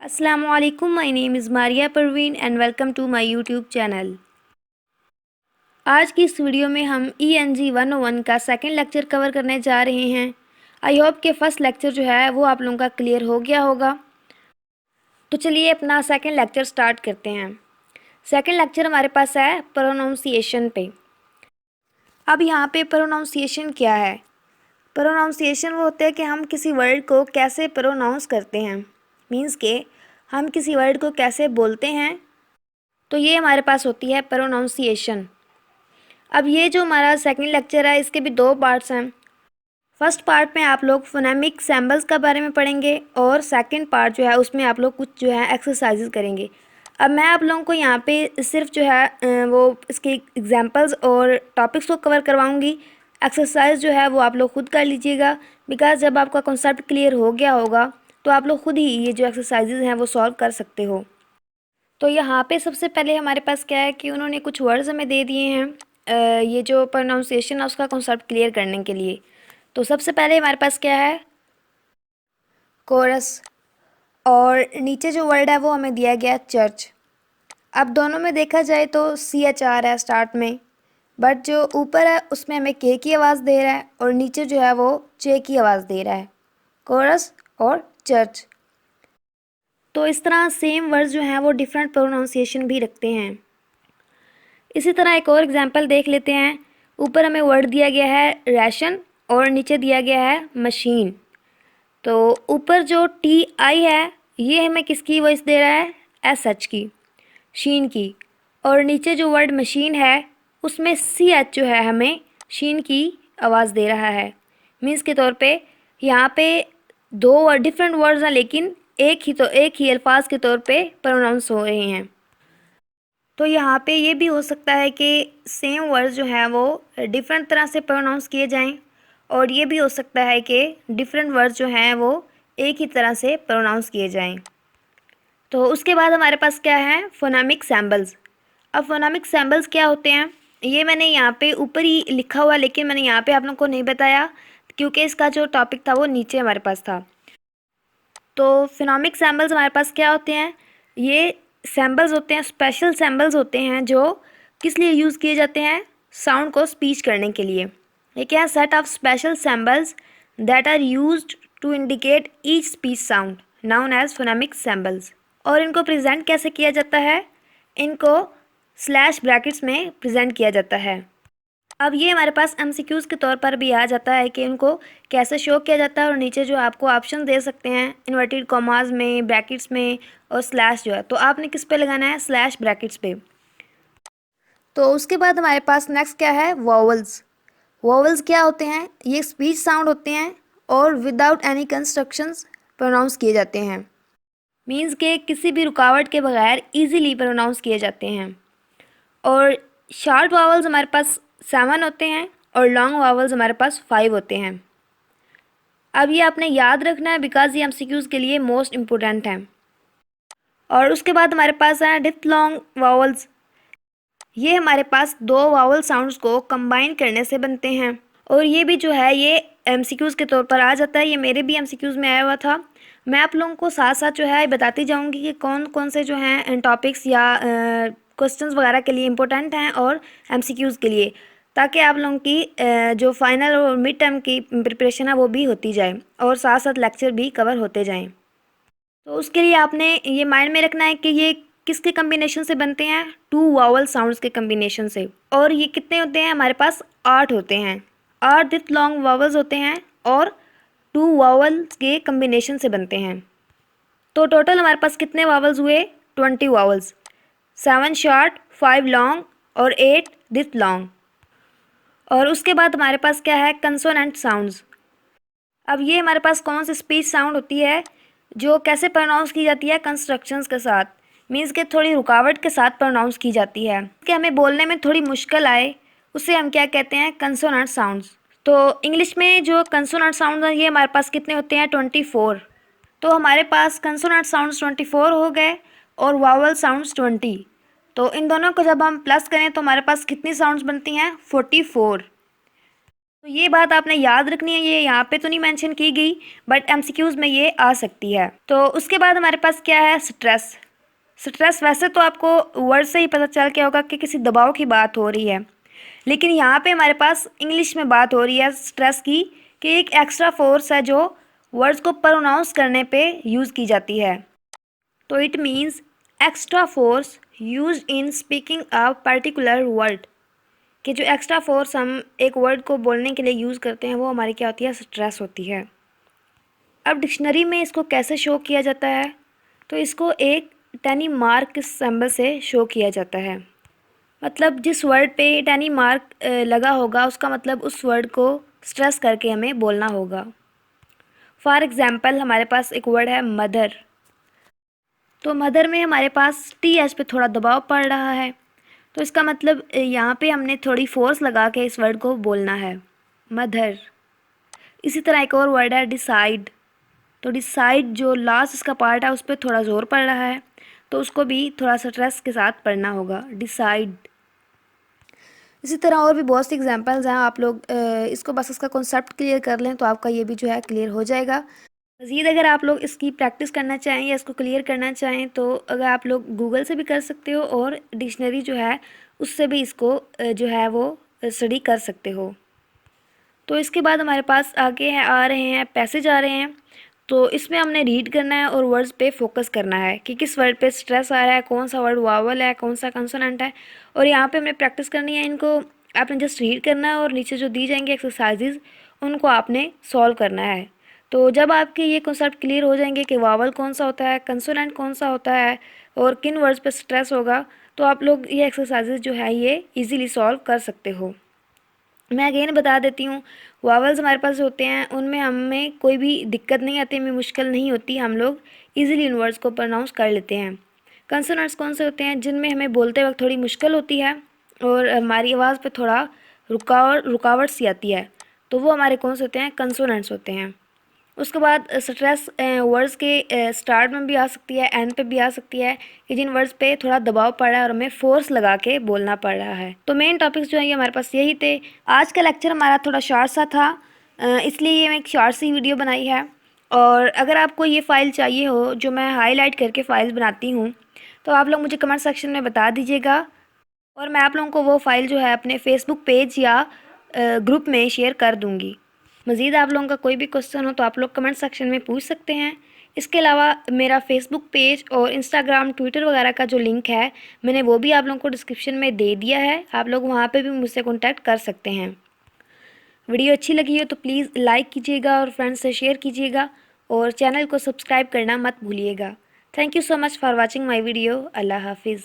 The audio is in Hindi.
Assalamualaikum, my name is Maria Parveen and welcome to my YouTube channel. आज की इस वीडियो में हम ENG 101 का सेकंड लेक्चर कवर करने जा रहे हैं। आई होप कि फ़र्स्ट लेक्चर जो है वो आप लोगों का क्लियर हो गया होगा। तो चलिए अपना सेकंड लेक्चर स्टार्ट करते हैं। सेकंड लेक्चर हमारे पास है प्रोनाउंसिएशन पे। अब यहाँ पे प्रोनाउंसिएशन क्या है? प्रोनाउंसिएशन वो होता है कि हम किसी वर्ड को कैसे प्रोनाउंस करते हैं, मीन्स के हम किसी वर्ड को कैसे बोलते हैं, तो ये हमारे पास होती है प्रोनाउंसिएशन। अब ये जो हमारा सेकंड लेक्चर है इसके भी दो पार्ट्स हैं। फर्स्ट पार्ट में आप लोग फोनेमिक सैम्बल्स के बारे में पढ़ेंगे और सेकंड पार्ट जो है उसमें आप लोग कुछ जो है एक्सरसाइजेज करेंगे। अब मैं आप लोगों को यहाँ पे सिर्फ जो है वो इसके एग्जांपल्स और टॉपिक्स को कवर करवाऊँगी। एक्सरसाइज जो है वो आप लोग खुद कर लीजिएगा, बिकॉज जब आपका कॉन्सेप्ट क्लियर हो गया होगा तो आप लोग खुद ही ये जो एक्सरसाइजेज हैं वो सॉल्व कर सकते हो। तो यहाँ पे सबसे पहले हमारे पास क्या है कि उन्होंने कुछ वर्ड्स हमें दे दिए हैं ये जो प्रोनाउंसिएशन है उसका कॉन्सेप्ट क्लियर करने के लिए। तो सबसे पहले हमारे पास क्या है, कोरस, और नीचे जो वर्ड है वो हमें दिया गया है चर्च। अब दोनों में देखा जाए तो CHR है स्टार्ट में, बट जो ऊपर है उसमें हमें के की आवाज़ दे रहा है और नीचे जो है वो चे की आवाज़ दे रहा है, कोरस और चर्च। तो इस तरह सेम वर्ड्स जो हैं वो डिफरेंट प्रोनाउंसिएशन भी रखते हैं। इसी तरह एक और एग्जांपल देख लेते हैं। ऊपर हमें वर्ड दिया गया है रैशन और नीचे दिया गया है मशीन। तो ऊपर जो TI है ये हमें किसकी वॉइस दे रहा है, SH की, शीन की, और नीचे जो वर्ड मशीन है उसमें CH जो है हमें शीन की आवाज़ दे रहा है। मीन्स के तौर पे यहाँ पे दो डिफरेंट वर्ड्स हैं लेकिन एक ही अल्फाज के तौर पे प्रोनाउंस हो रहे हैं। तो यहाँ पे ये भी हो सकता है कि सेम वर्ड्स जो हैं वो डिफरेंट तरह से प्रोनाउंस किए जाएं, और ये भी हो सकता है कि डिफरेंट वर्ड्स जो हैं वो एक ही तरह से प्रोनाउंस किए जाएं। तो उसके बाद हमारे पास क्या है, फोनेमिक सैम्बल्स। अब फोनेमिक सैम्बल्स क्या होते हैं ये मैंने यहाँ पे ऊपर ही लिखा हुआ, लेकिन मैंने यहाँ पे आप लोगों को नहीं बताया क्योंकि इसका जो टॉपिक था वो नीचे हमारे पास था। तो फोनेमिक सैम्बल्स हमारे पास क्या होते हैं, ये सैम्बल्स होते हैं, स्पेशल सैम्बल्स होते हैं जो किस लिए यूज़ किए जाते हैं, साउंड को स्पीच करने के लिए। ये क्या है, set of special symbols that are used to indicate each speech sound known as phonemic symbols. और इनको प्रेजेंट कैसे किया जाता है, इनको स्लैश ब्रैकेट्स में प्रेजेंट किया जाता है। अब ये हमारे पास MCQs के तौर पर भी आ जाता है कि इनको कैसे शो किया जाता है, और नीचे जो आपको ऑप्शन दे सकते हैं इन्वर्टेड कॉमास में, ब्रैकेट्स में और स्लैश जो है, तो आपने किस पे लगाना है, स्लैश ब्रैकेट्स पे। तो उसके बाद हमारे पास नेक्स्ट क्या है, वोवल्स। वोवल्स क्या होते हैं, ये स्पीच साउंड होते हैं और विदाउट एनी कंस्ट्रक्शंस प्रोनाउंस किए जाते हैं। मीन्स के किसी भी रुकावट के बगैर ईजीली प्रोनाउंस किए जाते हैं। और शॉर्ट वावल्स हमारे पास 7 होते हैं और लॉन्ग वावल्स हमारे पास 5 होते हैं। अब ये आपने याद रखना है बिकॉज ये MCQs के लिए मोस्ट इम्पोर्टेंट हैं। और उसके बाद हमारे पास है डिप्थलॉन्ग वावल्स। ये हमारे पास दो वावल साउंड्स को कंबाइन करने से बनते हैं, और ये भी जो है ये MCQs के तौर पर आ जाता है। ये मेरे भी MCQs में आया हुआ था। मैं आप लोगों को साथ साथ जो है बताती जाऊंगी कि कौन कौन से जो हैं टॉपिक्स या क्वेश्चंस वगैरह के लिए इम्पोर्टेंट हैं और MCQs के लिए, ताकि आप लोगों की जो फाइनल और मिड टर्म की प्रिपरेशन है वो भी होती जाए और साथ साथ लेक्चर भी कवर होते जाएं। तो उसके लिए आपने ये माइंड में रखना है कि ये किसके कम्बिनेशन से बनते हैं, 2 वावल साउंड्स के कम्बिनेशन से। और ये कितने होते हैं, हमारे पास 8 होते हैं। 8 डिप्थलॉन्ग वावल्स होते हैं और 2 वावल्स के कम्बिनेशन से बनते हैं। तो टोटल हमारे पास कितने वावल्स हुए, 20 वावल्स, 7 शॉर्ट, 5 लॉन्ग और 8 डिप्थलॉन्ग। और उसके बाद हमारे पास क्या है, कंसोनेंट साउंड्स। अब ये हमारे पास कौन सी स्पीच साउंड होती है जो कैसे प्रोनाउंस की जाती है, कंस्ट्रक्शंस के साथ, मीन्स के थोड़ी रुकावट के साथ प्रोनाउंस की जाती है कि हमें बोलने में थोड़ी मुश्किल आए, उसे हम क्या कहते हैं, कंसोनेंट साउंड्स। तो इंग्लिश में जो कंसोनेंट साउंड है ये हमारे पास कितने होते हैं, 24। तो हमारे पास कंसोनेंट साउंड्स 24 हो गए और वावल साउंड्स 20। तो इन दोनों को जब हम प्लस करें तो हमारे पास कितनी साउंड्स बनती हैं, 44। तो ये बात आपने याद रखनी है, ये यहाँ पे तो नहीं मेंशन की गई बट एमसीक्यूज़ में ये आ सकती है। तो उसके बाद हमारे पास क्या है, स्ट्रेस। स्ट्रेस वैसे तो आपको वर्ड से ही पता चल गया होगा कि किसी दबाव की बात हो रही है, लेकिन यहाँ पे हमारे पास इंग्लिश में बात हो रही है स्ट्रेस की, कि एक एक्स्ट्रा फोर्स है जो वर्ड्स को प्रोनाउंस करने पे यूज़ की जाती है। तो it means extra force use in speaking a particular word, कि जो एक्स्ट्रा फोर्स हम एक वर्ड को बोलने के लिए यूज़ करते हैं वो हमारी क्या होती है, स्ट्रेस होती है। अब डिक्शनरी में इसको कैसे शो किया जाता है, तो इसको एक टेनी मार्क सिंबल से शो किया जाता है। मतलब जिस वर्ड पे टेनी मार्क लगा होगा उसका मतलब उस वर्ड को स्ट्रेस करके हमें बोलना होगा। फॉर एग्ज़ाम्पल हमारे पास एक वर्ड है मदर, तो मदर में हमारे पास टी एच पे थोड़ा दबाव पड़ रहा है, तो इसका मतलब यहाँ पे हमने थोड़ी फोर्स लगा के इस वर्ड को बोलना है, मदर। इसी तरह एक और वर्ड है डिसाइड, तो डिसाइड जो लास्ट इसका पार्ट है उस पर थोड़ा ज़ोर पड़ रहा है, तो उसको भी थोड़ा स्ट्रेस के साथ पढ़ना होगा, डिसाइड। इसी तरह और भी बहुत सी एग्जांपल्स हैं, आप लोग इसको बस इसका कॉन्सेप्ट क्लियर कर लें तो आपका ये भी जो है क्लियर हो जाएगा। मज़ीद अगर आप लोग इसकी प्रैक्टिस करना चाहें या इसको क्लियर करना चाहें तो अगर आप लोग गूगल से भी कर सकते हो और डिक्शनरी जो है उससे भी इसको जो है वो स्टडी कर सकते हो। तो इसके बाद हमारे पास आगे हैं आ रहे हैं पैसेज आ रहे हैं, तो इसमें हमने रीड करना है और वर्ड्स पे फोकस करना है कि किस वर्ड पे स्ट्रेस आ रहा है, कौन सा वर्ड वावल है, कौन सा कंसोनेंट है, और यहाँ पे हमने प्रैक्टिस करनी है। इनको आपने जस्ट रीड करना है और नीचे जो दी जाएंगी एक्सरसाइजेज उनको आपने सॉल्व करना है। तो जब आपके ये कॉन्सेप्ट क्लियर हो जाएंगे कि वावल कौन सा होता है, कंसोनेंट कौन सा होता है और किन वर्ड्स पे स्ट्रेस होगा, तो आप लोग ये एक्सरसाइजेज जो है ये ईज़िली सॉल्व कर सकते हो। मैं अगेन बता देती हूँ, वावल्स हमारे पास होते हैं उनमें हमें कोई भी दिक्कत नहीं आती, हमें मुश्किल नहीं होती, हम लोग इजीली इन वर्ड्स को प्रोनाउंस कर लेते हैं। कंसोनेंट्स कौन से होते हैं, जिनमें हमें बोलते वक्त थोड़ी मुश्किल होती है और हमारी आवाज़ पे थोड़ा रुकावट सी आती है, तो वो हमारे कौन से होते हैं, कंसोनेंट्स होते हैं। उसके बाद स्ट्रेस वर्ड्स के स्टार्ट में भी आ सकती है, एंड पे भी आ सकती है, कि जिन वर्ड्स पे थोड़ा दबाव पड़ रहा है और हमें फोर्स लगा के बोलना पड़ रहा है। तो मेन टॉपिक्स जो है ये हमारे पास यही थे। आज का लेक्चर हमारा थोड़ा शॉर्ट सा था, इसलिए ये मैं एक शॉर्ट सी वीडियो बनाई है। और अगर आपको ये फ़ाइल चाहिए हो जो मैं हाईलाइट करके फ़ाइल्स बनाती हूँ, तो आप लोग मुझे कमेंट सेक्शन में बता दीजिएगा और मैं आप लोगों को वो फ़ाइल जो है अपने फेसबुक पेज या ग्रुप में शेयर कर दूँगी। मज़ीद आप लोगों का कोई भी क्वेश्चन हो तो आप लोग कमेंट सेक्शन में पूछ सकते हैं। इसके अलावा मेरा फेसबुक पेज और इंस्टाग्राम, ट्विटर वगैरह का जो लिंक है मैंने वो भी आप लोगों को डिस्क्रिप्शन में दे दिया है, आप लोग वहाँ पे भी मुझसे कॉन्टैक्ट कर सकते हैं। वीडियो अच्छी लगी हो तो प्लीज़ लाइक कीजिएगा और फ्रेंड्स से शेयर कीजिएगा और चैनल को सब्सक्राइब करना मत भूलिएगा। Thank you so much for watching my video. Allah हाफिज़।